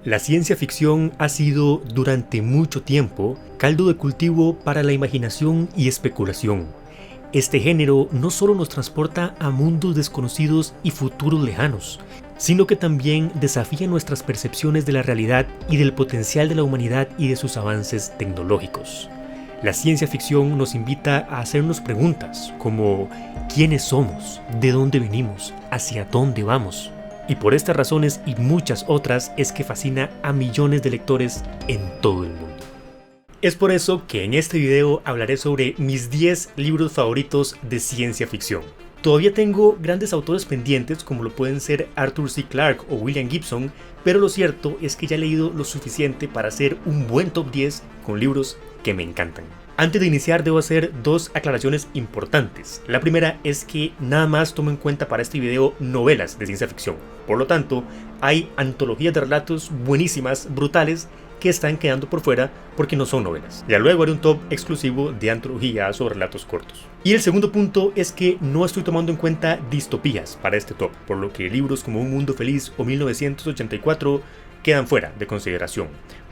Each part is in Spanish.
La ciencia ficción ha sido, durante mucho tiempo, caldo de cultivo para la imaginación y especulación. Este género no solo nos transporta a mundos desconocidos y futuros lejanos, sino que también desafía nuestras percepciones de la realidad y del potencial de la humanidad y de sus avances tecnológicos. La ciencia ficción nos invita a hacernos preguntas como ¿quiénes somos? ¿De dónde venimos? ¿Hacia dónde vamos? Y por estas razones y muchas otras es que fascina a millones de lectores en todo el mundo. Es por eso que en este video hablaré sobre mis 10 libros favoritos de ciencia ficción. Todavía tengo grandes autores pendientes como lo pueden ser Arthur C. Clarke o William Gibson, pero lo cierto es que ya he leído lo suficiente para hacer un buen top 10 con libros que me encantan. Antes de iniciar debo hacer dos aclaraciones importantes. La primera es que nada más tomo en cuenta para este video novelas de ciencia ficción. Por lo tanto, hay antologías de relatos buenísimas, brutales, que están quedando por fuera porque no son novelas. Ya luego haré un top exclusivo de antologías o relatos cortos. Y el segundo punto es que no estoy tomando en cuenta distopías para este top, por lo que libros como Un Mundo Feliz o 1984 quedan fuera de consideración,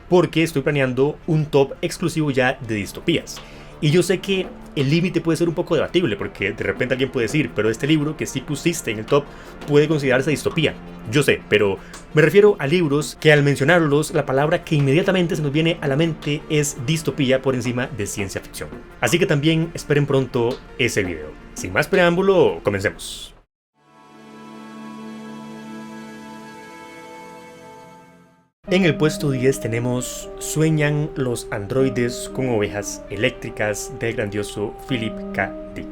porque estoy planeando un top exclusivo ya de distopías. Y yo sé que el límite puede ser un poco debatible, porque de repente alguien puede decir, pero este libro que sí pusiste en el top puede considerarse distopía. Yo sé, pero me refiero a libros que al mencionarlos, la palabra que inmediatamente se nos viene a la mente es distopía por encima de ciencia ficción. Así que también esperen pronto ese video. Sin más preámbulo, comencemos. En el puesto 10 tenemos Sueñan los androides con ovejas eléctricas del grandioso Philip K. Dick.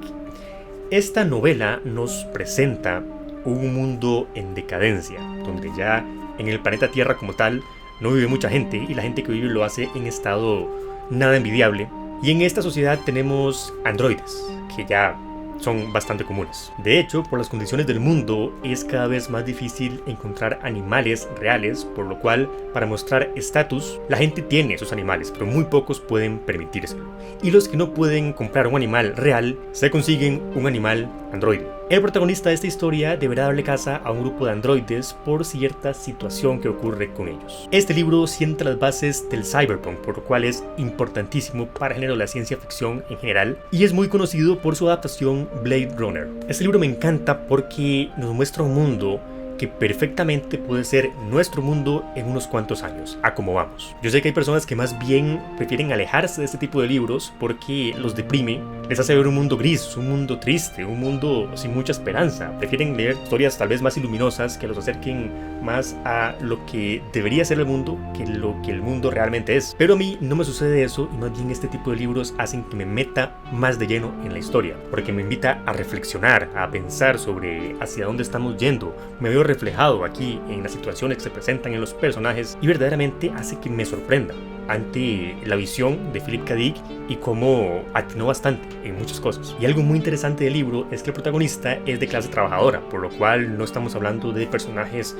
Esta novela nos presenta un mundo en decadencia, donde ya en el planeta Tierra como tal no vive mucha gente y la gente que vive lo hace en estado nada envidiable. Y en esta sociedad tenemos androides, que ya son bastante comunes. De hecho, por las condiciones del mundo es cada vez más difícil encontrar animales reales, por lo cual para mostrar estatus la gente tiene esos animales, pero muy pocos pueden permitírselo. Y los que no pueden comprar un animal real se consiguen un animal androide. El protagonista de esta historia deberá darle caza a un grupo de androides por cierta situación que ocurre con ellos. Este libro sienta las bases del cyberpunk, por lo cual es importantísimo para el género de la ciencia ficción en general, y es muy conocido por su adaptación Blade Runner. Este libro me encanta porque nos muestra un mundo que perfectamente puede ser nuestro mundo en unos cuantos años, a cómo vamos. Yo sé que hay personas que más bien prefieren alejarse de este tipo de libros porque los deprime, les hace ver un mundo gris, un mundo triste, un mundo sin mucha esperanza. Prefieren leer historias tal vez más iluminosas que los acerquen más a lo que debería ser el mundo que lo que el mundo realmente es. Pero a mí no me sucede eso, y más bien este tipo de libros hacen que me meta más de lleno en la historia, porque me invita a reflexionar, a pensar sobre hacia dónde estamos yendo. Me veo reflejado aquí en las situaciones que se presentan en los personajes y verdaderamente hace que me sorprenda ante la visión de Philip K. Dick y cómo atinó bastante en muchas cosas. Y algo muy interesante del libro es que el protagonista es de clase trabajadora, por lo cual no estamos hablando de personajes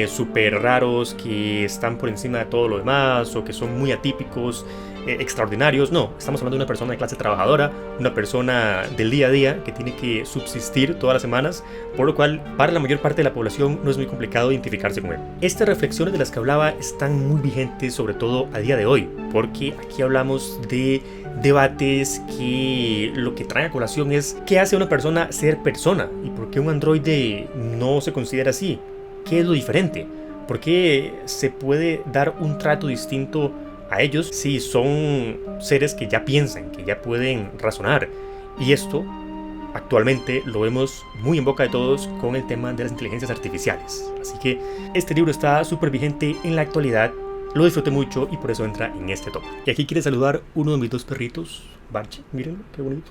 súper raros que están por encima de todo lo demás o que son muy atípicos, extraordinarios. No, estamos hablando de una persona de clase trabajadora, una persona del día a día que tiene que subsistir todas las semanas, por lo cual para la mayor parte de la población no es muy complicado identificarse con él. Estas reflexiones de las que hablaba están muy vigentes, sobre todo a día de hoy, porque aquí hablamos de debates que lo que traen a colación es ¿qué hace a una persona ser persona? ¿Y por qué un androide no se considera así? ¿Qué es lo diferente? ¿Por qué se puede dar un trato distinto a ellos si son seres que ya piensan, que ya pueden razonar? Y esto actualmente lo vemos muy en boca de todos con el tema de las inteligencias artificiales. Así que este libro está súper vigente en la actualidad, lo disfruté mucho y por eso entra en este top. Y aquí quiere saludar uno de mis dos perritos, Barchi, mírenlo, qué bonito.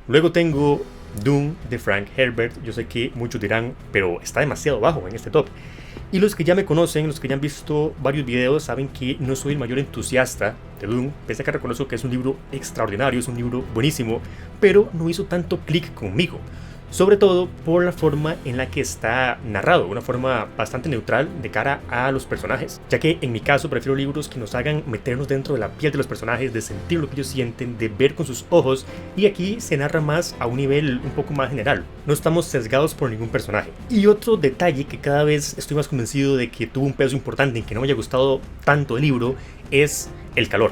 Luego tengo Dune de Frank Herbert. Yo sé que muchos dirán, pero está demasiado bajo en este top. Y los que ya me conocen, los que ya han visto varios videos, saben que no soy el mayor entusiasta de Dune, pese a que reconozco que es un libro extraordinario, es un libro buenísimo, pero no hizo tanto clic conmigo. sobre todo por la forma en la que está narrado, una forma bastante neutral de cara a los personajes, ya que en mi caso prefiero libros que nos hagan meternos dentro de la piel de los personajes, de sentir lo que ellos sienten, de ver con sus ojos, y aquí se narra más a un nivel un poco más general, no estamos sesgados por ningún personaje. Y otro detalle que cada vez estoy más convencido de que tuvo un peso importante en que no me haya gustado tanto el libro es el calor,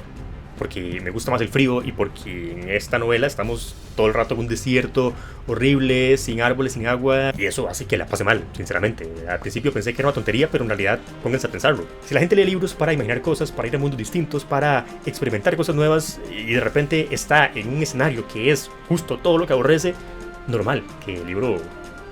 porque me gusta más el frío y porque en esta novela estamos todo el rato en un desierto horrible, sin árboles, sin agua, y eso hace que la pase mal, sinceramente. Al principio pensé que era una tontería, pero en realidad pónganse a pensarlo. Si la gente lee libros para imaginar cosas, para ir a mundos distintos, para experimentar cosas nuevas, y de repente está en un escenario que es justo todo lo que aborrece, normal que el libro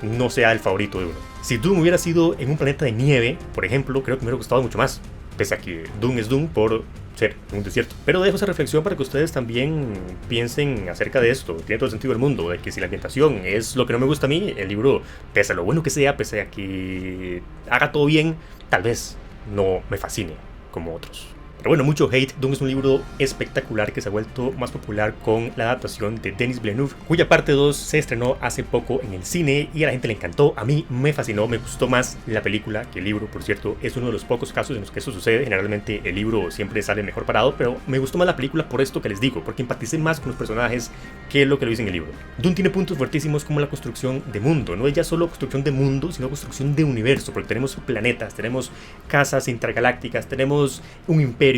no sea el favorito de uno. Si Dune hubiera sido en un planeta de nieve, por ejemplo, creo que me hubiera gustado mucho más, pese a que Dune es Dune por ser un desierto. Pero dejo esa reflexión para que ustedes también piensen acerca de esto. Tiene todo el sentido del mundo, de que si la ambientación es lo que no me gusta a mí, el libro, pese a lo bueno que sea, pese a que haga todo bien, tal vez no me fascine como otros. Pero bueno, mucho hate. Dune es un libro espectacular que se ha vuelto más popular con la adaptación de Denis Villeneuve, cuya parte 2 se estrenó hace poco en el cine y a la gente le encantó. A mí me fascinó, me gustó más la película que el libro, por cierto. Es uno de los pocos casos en los que eso sucede. Generalmente el libro siempre sale mejor parado, pero me gustó más la película por esto que les digo, porque empaticé más con los personajes que lo que lo hice en el libro. Dune tiene puntos fuertísimos como la construcción de mundo. No es ya solo construcción de mundo, sino construcción de universo, porque tenemos planetas, tenemos casas intergalácticas, tenemos un imperio.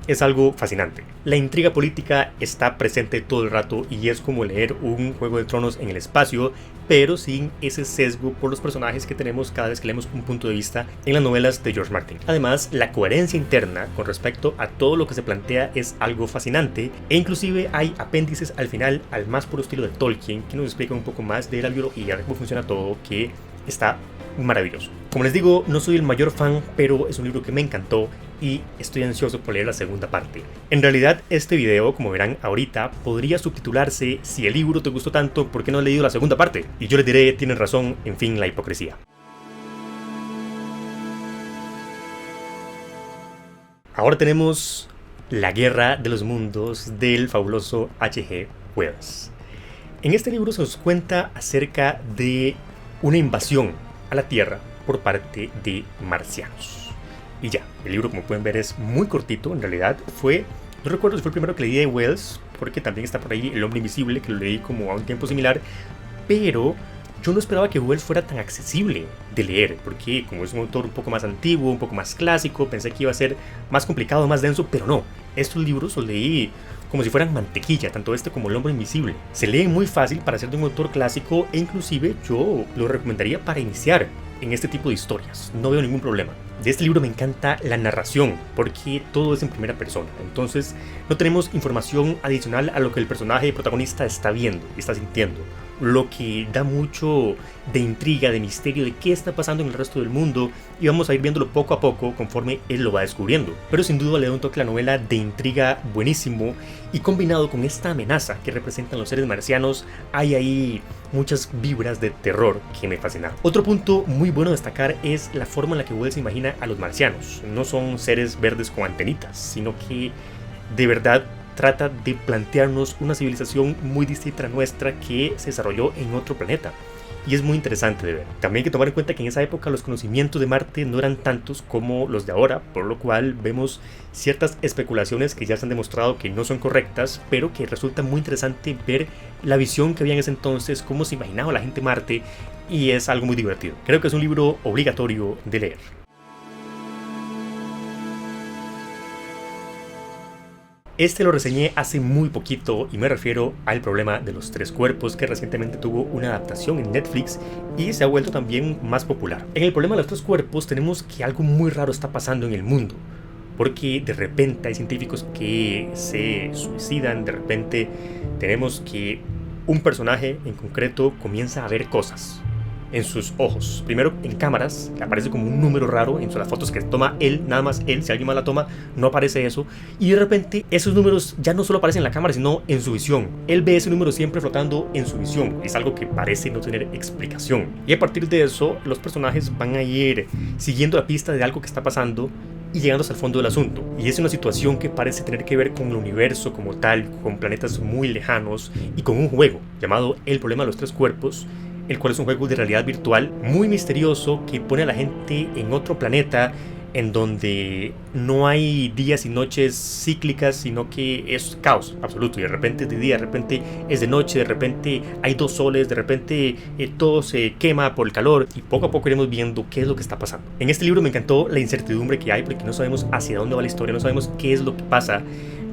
Es algo fascinante. La intriga política está presente todo el rato y es como leer un Juego de Tronos en el espacio, pero sin ese sesgo por los personajes que tenemos cada vez que leemos un punto de vista en las novelas de George Martin. Además, la coherencia interna con respecto a todo lo que se plantea es algo fascinante, e inclusive hay apéndices al final al más puro estilo de Tolkien que nos explican un poco más de la biología, de cómo funciona todo, que está maravilloso. Como les digo, no soy el mayor fan, pero es un libro que me encantó y estoy ansioso por leer la segunda parte. En realidad, este video, como verán ahorita, podría subtitularse: si el libro te gustó tanto, ¿por qué no has leído la segunda parte? Y yo les diré, tienen razón, en fin, la hipocresía. Ahora tenemos La Guerra de los Mundos del fabuloso H.G. Wells. En este libro se nos cuenta acerca de una invasión a la Tierra por parte de marcianos. Y ya, el libro, como pueden ver, es muy cortito. En realidad no recuerdo si fue el primero que leí de Wells, porque también está por ahí El Hombre Invisible, que lo leí como a un tiempo similar, pero yo no esperaba que Wells fuera tan accesible de leer, porque como es un autor un poco más antiguo, un poco más clásico, pensé que iba a ser más complicado, más denso, pero no. Estos libros los leí como si fueran mantequilla, tanto este como El Hombre Invisible. Se leen muy fácil para ser de un autor clásico, e inclusive yo lo recomendaría para iniciar en este tipo de historias. No veo ningún problema. De este libro me encanta la narración, porque todo es en primera persona. Entonces no tenemos información adicional a lo que el personaje protagonista está viendo y está sintiendo, lo que da mucho de intriga, de misterio de qué está pasando en el resto del mundo, y vamos a ir viéndolo poco a poco conforme él lo va descubriendo. Pero sin duda le da un toque a la novela de intriga buenísimo, y combinado con esta amenaza que representan los seres marcianos, hay ahí muchas vibras de terror que me fascinan. Otro punto muy bueno a destacar es la forma en la que Wells se imagina a los marcianos. No son seres verdes con antenitas, sino que de verdad trata de plantearnos una civilización muy distinta a la nuestra que se desarrolló en otro planeta. Y es muy interesante de ver. También hay que tomar en cuenta que en esa época los conocimientos de Marte no eran tantos como los de ahora, por lo cual vemos ciertas especulaciones que ya se han demostrado que no son correctas, pero que resulta muy interesante ver la visión que había en ese entonces, cómo se imaginaba la gente Marte, y es algo muy divertido. Creo que es un libro obligatorio de leer. Este lo reseñé hace muy poquito y me refiero al Problema de los Tres Cuerpos, que recientemente tuvo una adaptación en Netflix y se ha vuelto también más popular. En el Problema de los Tres Cuerpos tenemos que algo muy raro está pasando en el mundo, porque de repente hay científicos que se suicidan, de repente tenemos que un personaje en concreto comienza a ver cosas en sus ojos. Primero en cámaras, que aparece como un número raro en las fotos que toma él, nada más él, si alguien más la toma, no aparece eso. Y de repente esos números ya no solo aparecen en la cámara, sino en su visión. Él ve ese número siempre flotando en su visión. Es algo que parece no tener explicación. Y a partir de eso, los personajes van a ir siguiendo la pista de algo que está pasando y llegando hasta el fondo del asunto. Y es una situación que parece tener que ver con el universo como tal, con planetas muy lejanos y con un juego llamado El Problema de los Tres Cuerpos, el cual es un juego de realidad virtual muy misterioso que pone a la gente en otro planeta en donde no hay días y noches cíclicas, sino que es caos absoluto, y de repente es de día, de repente es de noche, de repente hay dos soles, de repente todo se quema por el calor, y poco a poco iremos viendo qué es lo que está pasando. En este libro me encantó la incertidumbre que hay, porque no sabemos hacia dónde va la historia, no sabemos qué es lo que pasa,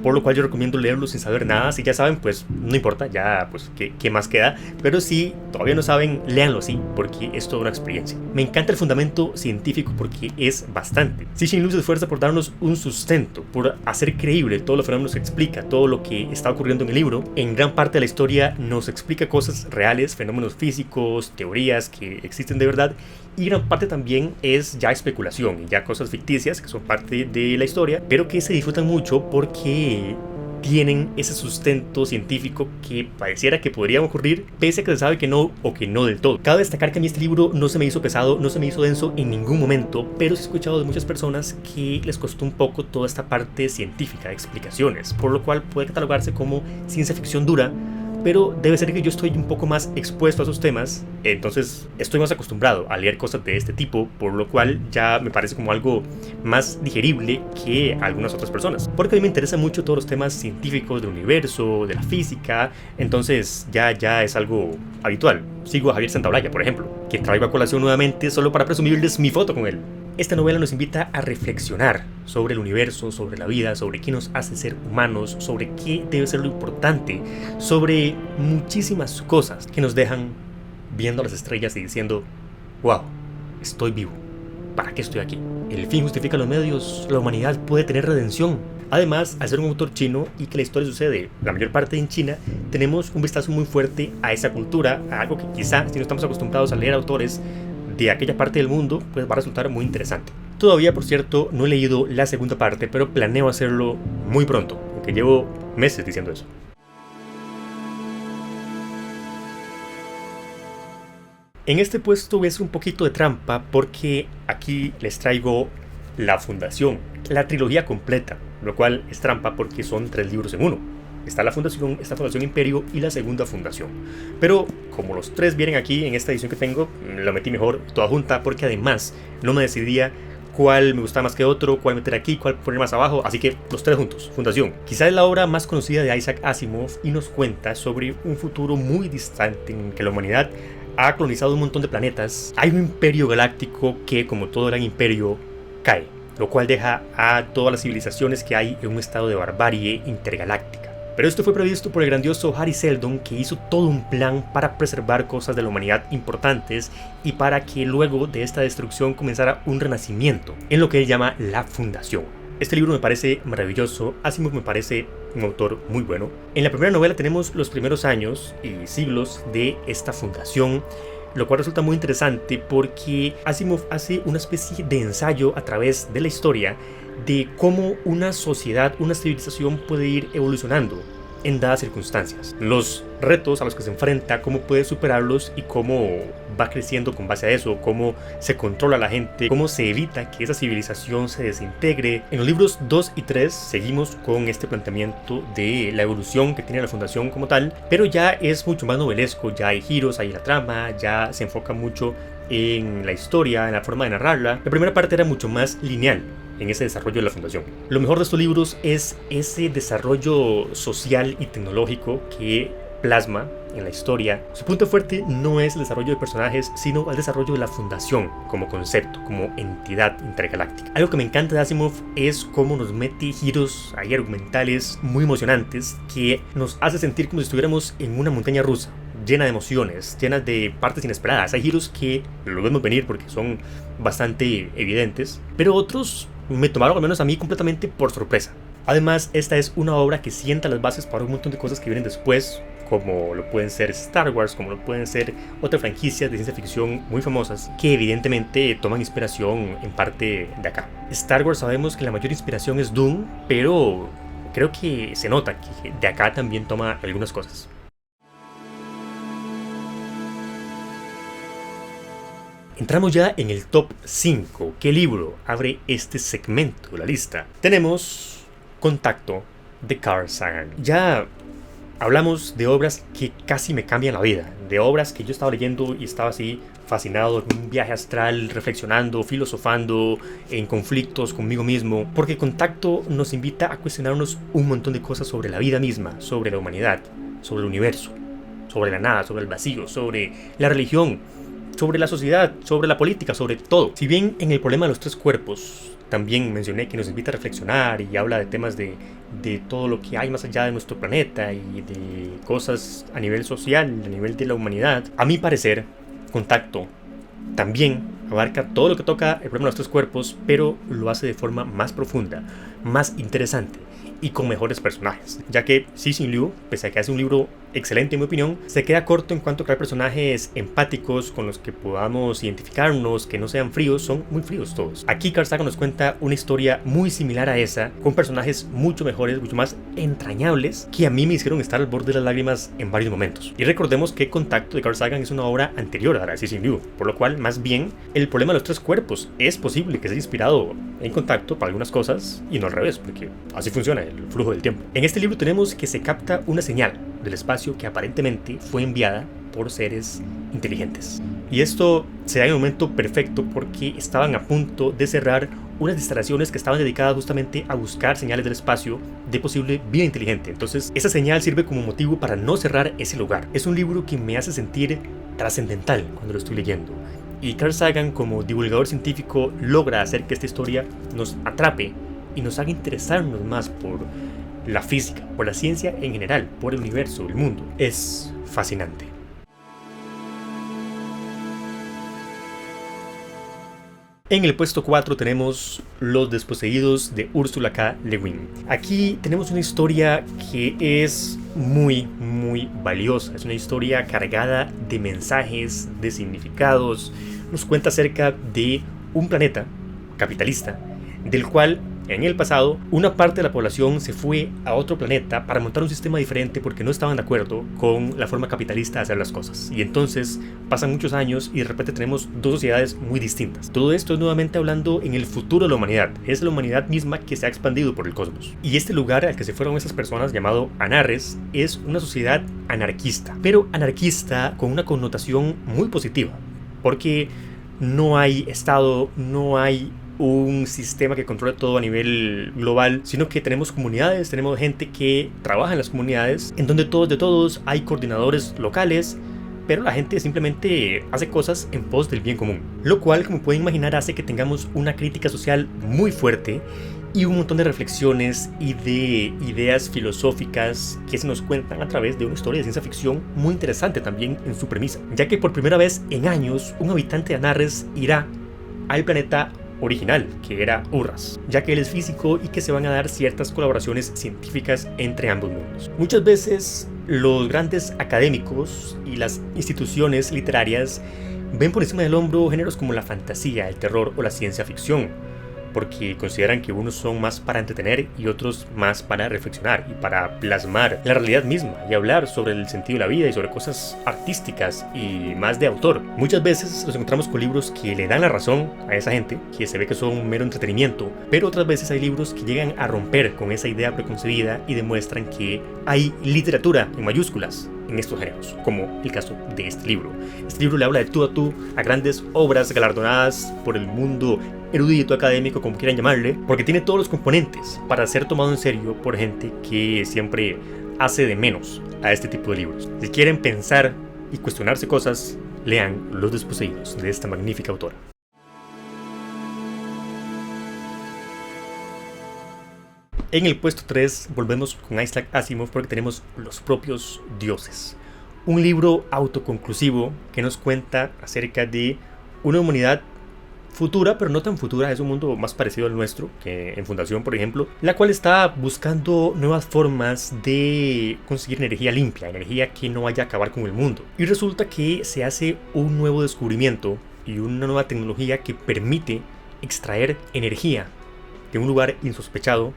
por lo cual yo recomiendo leerlo sin saber nada. Si ya saben, pues no importa, ya pues qué más queda, pero si todavía no saben, léanlo así, porque es toda una experiencia. Me encanta el fundamento científico porque es bastante. Cixin Liu se esfuerza por darnos un sustento, por hacer creíble todos los fenómenos que explica, todo lo que está ocurriendo en el libro. En gran parte de la historia nos explica cosas reales, fenómenos físicos, teorías que existen de verdad, y gran parte también es ya especulación y ya cosas ficticias que son parte de la historia, pero que se disfrutan mucho porque tienen ese sustento científico que pareciera que podría ocurrir, pese a que se sabe que no, o que no del todo. Cabe destacar que a mí este libro no se me hizo pesado, no se me hizo denso en ningún momento, pero sí he escuchado de muchas personas que les costó un poco toda esta parte científica de explicaciones, por lo cual puede catalogarse como ciencia ficción dura, pero debe ser que yo estoy un poco más expuesto a esos temas, entonces estoy más acostumbrado a leer cosas de este tipo, por lo cual ya me parece como algo más digerible que algunas otras personas, porque a mí me interesan mucho todos los temas científicos del universo, de la física, entonces ya es algo habitual. Sigo a Javier Santaolalla, por ejemplo, que traigo a colación nuevamente solo para presumirles mi foto con él. Esta novela nos invita a reflexionar sobre el universo, sobre la vida, sobre qué nos hace ser humanos, sobre qué debe ser lo importante, sobre muchísimas cosas que nos dejan viendo las estrellas y diciendo: wow, estoy vivo, ¿para qué estoy aquí? El fin justifica los medios, la humanidad puede tener redención. Además, al ser un autor chino y que la historia sucede la mayor parte en China, tenemos un vistazo muy fuerte a esa cultura, a algo que quizá, si no estamos acostumbrados a leer autores de aquella parte del mundo, pues va a resultar muy interesante. Todavía, por cierto, no he leído la segunda parte, pero planeo hacerlo muy pronto, aunque llevo meses diciendo eso. En este puesto voy a hacer un poquito de trampa porque aquí les traigo La Fundación, la trilogía completa, lo cual es trampa porque son 3 libros en uno. Está la Fundación, esta Fundación Imperio y la segunda Fundación. Pero como los 3 vienen aquí en esta edición que tengo, lo metí mejor toda junta porque además no me decidía cuál me gustaba más que otro, cuál meter aquí, cuál poner más abajo, así que los 3 juntos. Fundación. Quizá es la obra más conocida de Isaac Asimov y nos cuenta sobre un futuro muy distante en que la humanidad ha colonizado un montón de planetas. Hay un imperio galáctico que, como todo gran imperio, cae, lo cual deja a todas las civilizaciones que hay en un estado de barbarie intergaláctica. Pero esto fue previsto por el grandioso Hari Seldon, que hizo todo un plan para preservar cosas de la humanidad importantes y para que luego de esta destrucción comenzara un renacimiento, en lo que él llama la Fundación. Este libro me parece maravilloso, Asimov me parece un autor muy bueno. En la primera novela tenemos los primeros años y siglos de esta fundación, lo cual resulta muy interesante porque Asimov hace una especie de ensayo a través de la historia de cómo una sociedad, una civilización puede ir evolucionando en dadas circunstancias, los retos a los que se enfrenta, cómo puede superarlos y cómo va creciendo con base a eso, cómo se controla a la gente, cómo se evita que esa civilización se desintegre. En los libros 2 y 3 seguimos con este planteamiento de la evolución que tiene la fundación como tal, pero ya es mucho más novelesco, ya hay giros, hay la trama, ya se enfoca mucho en la historia, en la forma de narrarla. La primera parte era mucho más lineal en ese desarrollo de la fundación. Lo mejor de estos libros es ese desarrollo social y tecnológico que plasma en la historia. Su punto fuerte no es el desarrollo de personajes, sino el desarrollo de la fundación como concepto, como entidad intergaláctica. Algo que me encanta de Asimov es cómo nos mete giros ahí argumentales muy emocionantes que nos hace sentir como si estuviéramos en una montaña rusa, llena de emociones, llena de partes inesperadas. Hay giros que lo vemos venir porque son bastante evidentes, pero otros me tomaron, al menos a mí, completamente por sorpresa. Además, esta es una obra que sienta las bases para un montón de cosas que vienen después, como lo pueden ser Star Wars, como lo pueden ser otras franquicias de ciencia ficción muy famosas, que evidentemente toman inspiración en parte de acá. Star Wars, sabemos que la mayor inspiración es Dune, pero creo que se nota que de acá también toma algunas cosas. Entramos ya en el top 5. ¿Qué libro abre este segmento de la lista? Tenemos Contacto de Carl Sagan. Ya Hablamos de obras que casi me cambian la vida, de obras que yo estaba leyendo y estaba así fascinado en un viaje astral, reflexionando, filosofando, en conflictos conmigo mismo, porque Contacto nos invita a cuestionarnos un montón de cosas sobre la vida misma, sobre la humanidad, sobre el universo, sobre la nada, sobre el vacío, sobre la religión, sobre la sociedad, sobre la política, sobre todo. Si bien en el problema de los tres cuerpos también mencioné que nos invita a reflexionar y habla de temas de todo lo que hay más allá de nuestro planeta y de cosas a nivel social, a nivel de la humanidad, a mi parecer, Contacto también abarca todo lo que toca el problema de los tres cuerpos, pero lo hace de forma más profunda, más interesante y con mejores personajes, ya que Cixin Liu, pese a que hace un libro excelente en mi opinión, se queda corto en cuanto a crear personajes empáticos con los que podamos identificarnos, que no sean fríos. Son muy fríos todos. Aquí Carl Sagan nos cuenta una historia muy similar a esa, con personajes mucho mejores, mucho más entrañables, que a mí me hicieron estar al borde de las lágrimas en varios momentos. Y recordemos que Contacto de Carl Sagan es una obra anterior a la de Cixin Liu, por lo cual más bien el problema de los tres cuerpos es posible que sea inspirado en Contacto para algunas cosas y no al revés, porque así funciona el flujo del tiempo. En este libro tenemos que se capta una señal del espacio que aparentemente fue enviada por seres inteligentes. Y esto se da en el momento perfecto porque estaban a punto de cerrar unas instalaciones que estaban dedicadas justamente a buscar señales del espacio de posible vida inteligente. Entonces esa señal sirve como motivo para no cerrar ese lugar. Es un libro que me hace sentir trascendental cuando lo estoy leyendo. Y Carl Sagan, como divulgador científico, logra hacer que esta historia nos atrape y nos haga interesarnos más por la física, por la ciencia en general, por el universo, el mundo. Es fascinante. En el puesto 4 tenemos Los desposeídos de Ursula K. Le Guin. Aquí tenemos una historia que es muy valiosa. Es una historia cargada de mensajes, de significados. Nos cuenta acerca de un planeta capitalista, del cual en el pasado una parte de la población se fue a otro planeta para montar un sistema diferente porque no estaban de acuerdo con la forma capitalista de hacer las cosas. Y entonces pasan muchos años y de repente tenemos dos sociedades muy distintas. Todo esto es nuevamente hablando en el futuro de la humanidad. Es la humanidad misma que se ha expandido por el cosmos. Y este lugar al que se fueron esas personas, llamado Anarres, es una sociedad anarquista. Pero anarquista con una connotación muy positiva. Porque no hay Estado, no hay un sistema que controle todo a nivel global, sino que tenemos comunidades, tenemos gente que trabaja en las comunidades, en donde todos de todos hay coordinadores locales, pero la gente simplemente hace cosas en pos del bien común. Lo cual, como pueden imaginar, hace que tengamos una crítica social muy fuerte y un montón de reflexiones y de ideas filosóficas que se nos cuentan a través de una historia de ciencia ficción muy interesante también en su premisa, ya que por primera vez en años un habitante de Anarres irá al planeta original, que era Urras, ya que él es físico y que se van a dar ciertas colaboraciones científicas entre ambos mundos. Muchas veces los grandes académicos y las instituciones literarias ven por encima del hombro géneros como la fantasía, el terror o la ciencia ficción, porque consideran que unos son más para entretener y otros más para reflexionar y para plasmar la realidad misma y hablar sobre el sentido de la vida y sobre cosas artísticas y más de autor. Muchas veces nos encontramos con libros que le dan la razón a esa gente, que se ve que son un mero entretenimiento, pero otras veces hay libros que llegan a romper con esa idea preconcebida y demuestran que hay literatura en mayúsculas en estos géneros, como el caso de este libro. Este libro le habla de tú a tú a grandes obras galardonadas por el mundo erudito, académico, como quieran llamarle, porque tiene todos los componentes para ser tomado en serio por gente que siempre hace de menos a este tipo de libros. Si quieren pensar y cuestionarse cosas, lean Los desposeídos de esta magnífica autora. En el puesto 3 volvemos con Isaac Asimov porque tenemos Los propios dioses. Un libro autoconclusivo que nos cuenta acerca de una humanidad futura, pero no tan futura, es un mundo más parecido al nuestro, que en Fundación, por ejemplo, la cual está buscando nuevas formas de conseguir energía limpia, energía que no vaya a acabar con el mundo. Y resulta que se hace un nuevo descubrimiento y una nueva tecnología que permite extraer energía de un lugar insospechado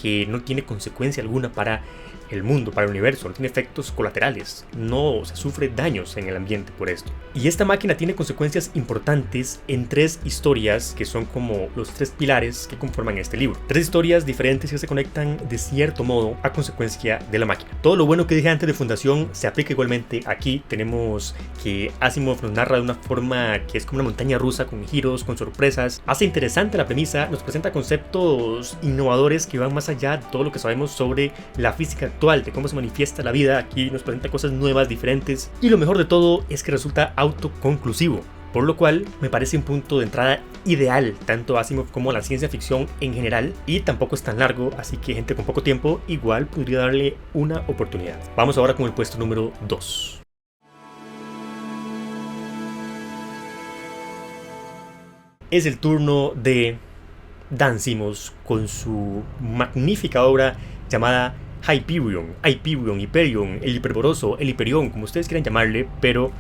que no tiene consecuencia alguna para el mundo, para el universo, no tiene efectos colaterales, no se sufre daños en el ambiente por esto. Y esta máquina tiene consecuencias importantes en 3 historias que son como los 3 pilares que conforman este libro. 3 historias diferentes que se conectan de cierto modo a consecuencia de la máquina. Todo lo bueno que dije antes de Fundación se aplica igualmente aquí. Tenemos que Asimov nos narra de una forma que es como una montaña rusa, con giros, con sorpresas. Hace interesante la premisa, nos presenta conceptos innovadores que van más allá de todo lo que sabemos sobre la física actual, de cómo se manifiesta la vida. Aquí nos presenta cosas nuevas, diferentes, y lo mejor de todo es que resulta autoconclusivo, por lo cual me parece un punto de entrada ideal tanto a Asimov como a la ciencia ficción en general, y tampoco es tan largo, así que gente con poco tiempo igual podría darle una oportunidad. Vamos ahora con el puesto número 2. Es el turno de Dan Simmons con su magnífica obra llamada Hyperion, Hyperion, el hiperboroso, el Hiperión, como ustedes quieran llamarle, pero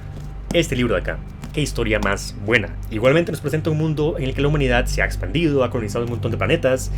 este libro de acá, qué historia más buena. Igualmente nos presenta un mundo en el que la humanidad se ha expandido, ha colonizado un montón de planetas,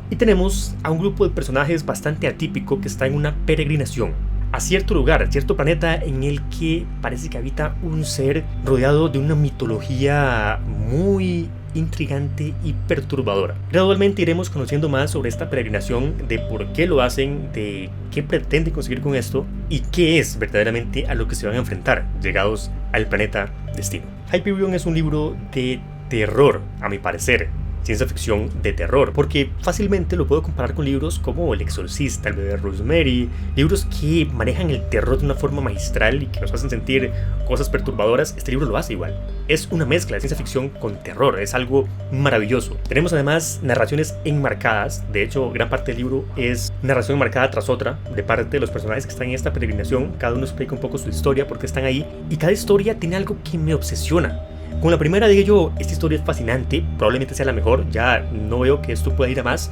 y tenemos a un grupo de personajes bastante atípico que está en una peregrinación a cierto lugar, a cierto planeta en el que parece que habita un ser rodeado de una mitología muy intrigante y perturbadora. Gradualmente iremos conociendo más sobre esta peregrinación, de por qué lo hacen, de qué pretenden conseguir con esto y qué es verdaderamente a lo que se van a enfrentar llegados al planeta destino. Hyperion es un libro de terror, a mi parecer. Ciencia ficción de terror, porque fácilmente lo puedo comparar con libros como El Exorcista, El bebé de Rosemary, libros que manejan el terror de una forma magistral y que nos hacen sentir cosas perturbadoras. Este libro lo hace igual. Es una mezcla de ciencia ficción con terror, es algo maravilloso. Tenemos además narraciones enmarcadas, de hecho gran parte del libro es narración enmarcada tras otra de parte de los personajes que están en esta peregrinación. Cada uno explica un poco su historia, por qué están ahí, y cada historia tiene algo que me obsesiona. Con la primera dije yo, esta historia es fascinante, probablemente sea la mejor, ya no veo que esto pueda ir a más.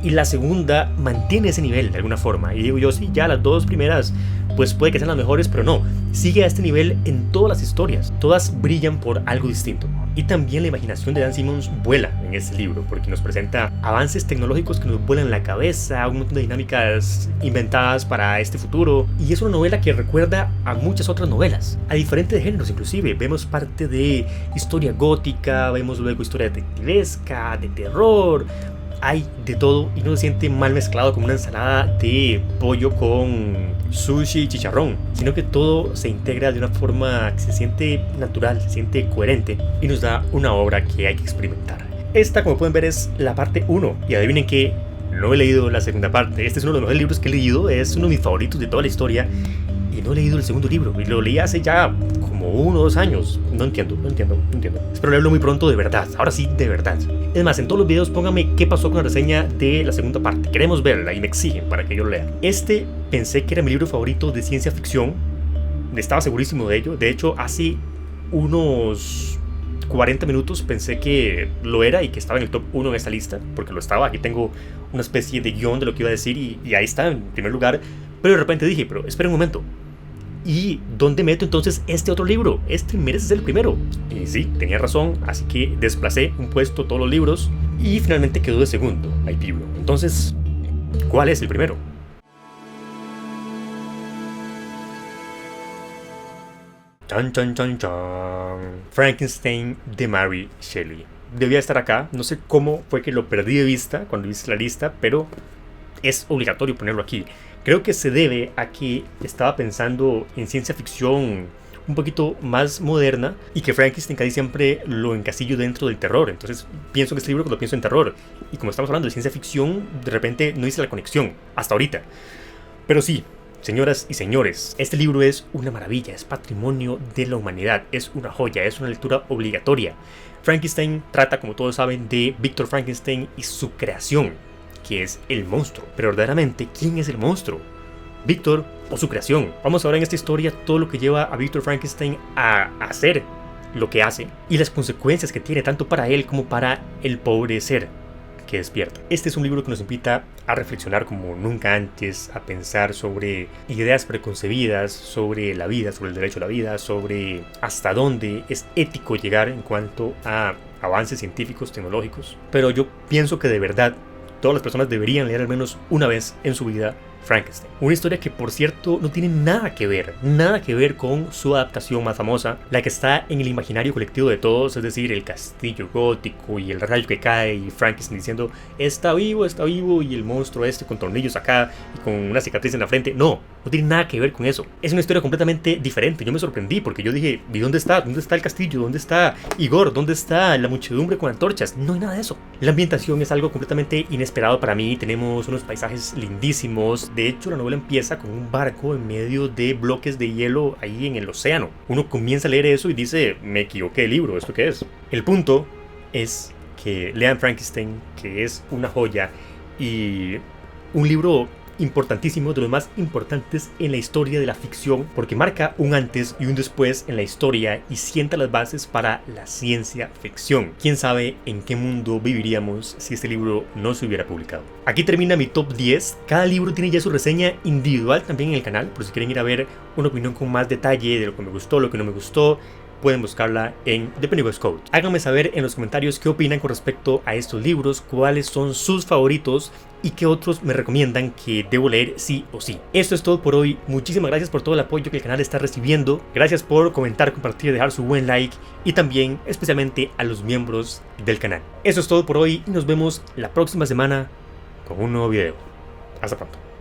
Y la segunda mantiene ese nivel de alguna forma. Y digo yo, sí, ya las 2 primeras pues puede que sean las mejores, pero no, sigue a este nivel en todas las historias. Todas brillan por algo distinto. Y también la imaginación de Dan Simmons vuela en este libro, porque nos presenta avances tecnológicos que nos vuelan la cabeza, un montón de dinámicas inventadas para este futuro. Y es una novela que recuerda a muchas otras novelas, a diferentes géneros inclusive. Vemos parte de historia gótica, vemos luego historia detectivesca, de terror. Hay de todo y no se siente mal mezclado como una ensalada de pollo con sushi y chicharrón, sino que todo se integra de una forma que se siente natural, se siente coherente y nos da una obra que hay que experimentar. Esta, como pueden ver, es la parte 1 y adivinen que no he leído la segunda parte. Este es uno de los mejores libros que he leído, es uno de mis favoritos de toda la historia. Y no he leído el segundo libro, y lo leí hace ya como 1 o 2 años. No entiendo. Espero leerlo muy pronto, de verdad, ahora sí, de verdad. Es más, en todos los videos pónganme qué pasó con la reseña de la segunda parte. Queremos verla y me exigen para que yo lo lea. Este pensé que era mi libro favorito de ciencia ficción. Estaba segurísimo de ello. De hecho, hace unos 40 minutos pensé que lo era y que estaba en el top 1 en esta lista, porque lo estaba. Aquí tengo una especie de guión de lo que iba a decir y ahí está en primer lugar. Pero de repente dije, pero espera un momento, ¿y dónde meto entonces este otro libro? Este merece ser el primero. Y sí, tenía razón, así que desplacé un puesto todos los libros y finalmente quedó de segundo Hyperion. Entonces, ¿cuál es el primero? Chan, chan, chan, chan. Frankenstein de Mary Shelley. Debía estar acá, no sé cómo fue que lo perdí de vista cuando hice la lista, pero es obligatorio ponerlo aquí. Creo que se debe a que estaba pensando en ciencia ficción un poquito más moderna y que Frankenstein casi siempre lo encasillo dentro del terror. Entonces pienso en este libro cuando pienso en terror. Y como estamos hablando de ciencia ficción, de repente no hice la conexión hasta ahorita. Pero sí, señoras y señores, este libro es una maravilla, es patrimonio de la humanidad, es una joya, es una lectura obligatoria. Frankenstein trata, como todos saben, de Víctor Frankenstein y su creación, que es el monstruo. Pero verdaderamente, ¿quién es el monstruo? ¿Víctor o su creación? Vamos a ver en esta historia todo lo que lleva a Víctor Frankenstein a hacer lo que hace y las consecuencias que tiene tanto para él como para el pobre ser que despierta. Este es un libro que nos invita a reflexionar como nunca antes, a pensar sobre ideas preconcebidas, sobre la vida, sobre el derecho a la vida, sobre hasta dónde es ético llegar en cuanto a avances científicos, tecnológicos. Pero yo pienso que de verdad todas las personas deberían leer al menos una vez en su vida Frankenstein. Una historia que, por cierto, no tiene nada que ver con su adaptación más famosa, la que está en el imaginario colectivo de todos, es decir, el castillo gótico y el rayo que cae y Frankenstein diciendo está vivo, y el monstruo este con tornillos acá y con una cicatriz en la frente. No tiene nada que ver con eso. Es una historia completamente diferente. Yo me sorprendí porque yo dije, ¿y dónde está? ¿Dónde está el castillo? ¿Dónde está Igor? ¿Dónde está la muchedumbre con antorchas? No hay nada de eso. La ambientación es algo completamente inesperado para mí. Tenemos unos paisajes lindísimos. De hecho, la novela empieza con un barco en medio de bloques de hielo ahí en el océano. Uno comienza a leer eso y dice, me equivoqué de libro, ¿esto qué es? El punto es que lean Frankenstein, que es una joya y un libro importantísimo, de los más importantes en la historia de la ficción, porque marca un antes y un después en la historia y sienta las bases para la ciencia ficción. Quién sabe en qué mundo viviríamos si este libro no se hubiera publicado. Aquí termina mi top 10. Cada libro tiene ya su reseña individual también en el canal, por si quieren ir a ver una opinión con más detalle de lo que me gustó, lo que no me gustó. Pueden buscarla en The Pennywise Code. Háganme saber en los comentarios qué opinan con respecto a estos libros, cuáles son sus favoritos y qué otros me recomiendan que debo leer sí o sí. Esto es todo por hoy. Muchísimas gracias por todo el apoyo que el canal está recibiendo. Gracias por comentar, compartir, dejar su buen like y también especialmente a los miembros del canal. Eso es todo por hoy y nos vemos la próxima semana con un nuevo video. Hasta pronto.